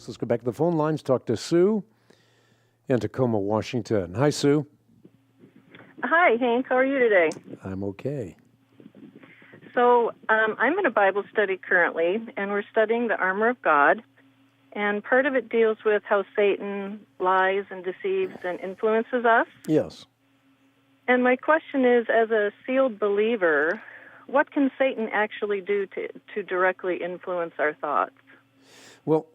So let's go back to the phone lines, talk to Sue in Tacoma, Washington. Hi, Sue. Hi, Hank. How are you today? I'm okay. So I'm in a Bible study currently, and we're studying the armor of God. And part of it deals with how Satan lies and deceives and influences us. Yes. And my question is, as a sealed believer, what can Satan actually do to directly influence our thoughts? Well,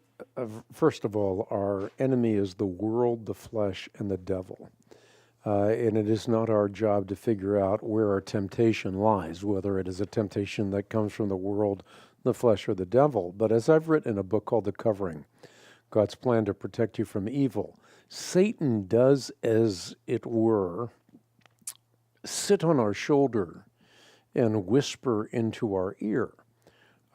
first of all, our enemy is the world, the flesh, and the devil. And it is not our job to figure out where our temptation lies, whether it is a temptation that comes from the world, the flesh, or the devil. But as I've written in a book called The Covering, God's Plan to Protect You from Evil, Satan does, as it were, sit on our shoulder and whisper into our ear.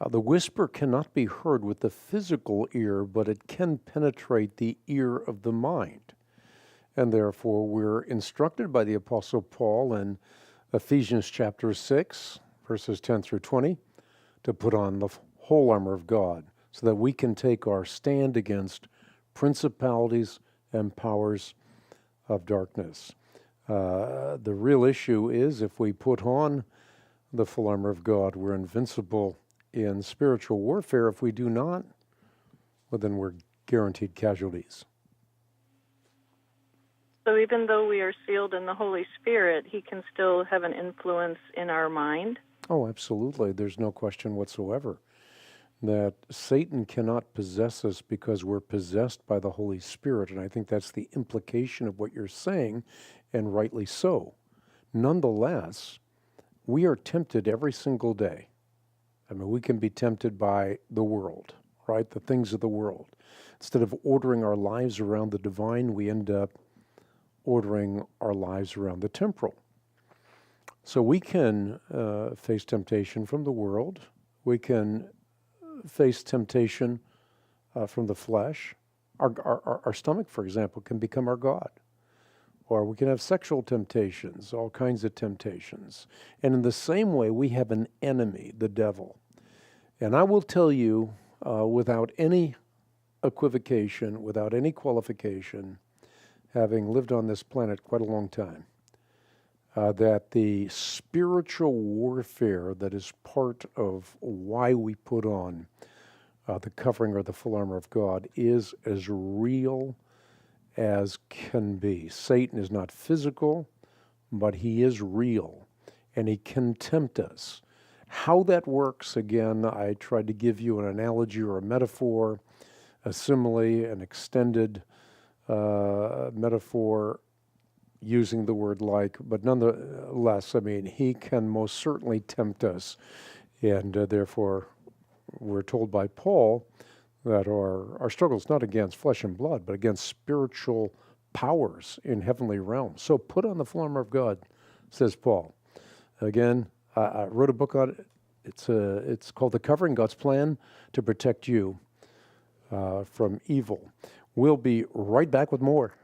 The whisper cannot be heard with the physical ear, but it can penetrate the ear of the mind. And therefore, we're instructed by the Apostle Paul in Ephesians chapter 6, verses 10 through 20, to put on the whole armor of God so that we can take our stand against principalities and powers of darkness. The real issue is if we put on the full armor of God, we're invincible in spiritual warfare. If we do not, well, then we're guaranteed casualties. So even though we are sealed in the Holy Spirit, he can still have an influence in our mind? Oh, absolutely. There's no question whatsoever that Satan cannot possess us because we're possessed by the Holy Spirit. And I think that's the implication of what you're saying, and rightly so. Nonetheless, we are tempted every single day. I mean, we can be tempted by the world, right? The things of the world. Instead of ordering our lives around the divine, we end up ordering our lives around the temporal. So we can face temptation from the world. We can face temptation from the flesh. Our stomach, for example, can become our God. Or we can have sexual temptations, all kinds of temptations. And in the same way, we have an enemy, the devil. And I will tell you, without any equivocation, without any qualification, having lived on this planet quite a long time, that the spiritual warfare that is part of why we put on the covering or the full armor of God is as real as can be. Satan is not physical, but he is real, and he can tempt us. How that works, again, I tried to give you an analogy or a metaphor, a simile, an extended metaphor using the word like, but nonetheless, I mean, he can most certainly tempt us. And therefore, we're told by Paul that our struggle is not against flesh and blood, but against spiritual powers in heavenly realms. So put on the full armor of God, says Paul. Again, I wrote a book on it. It's called The Covering, God's Plan to Protect You from Evil. We'll be right back with more.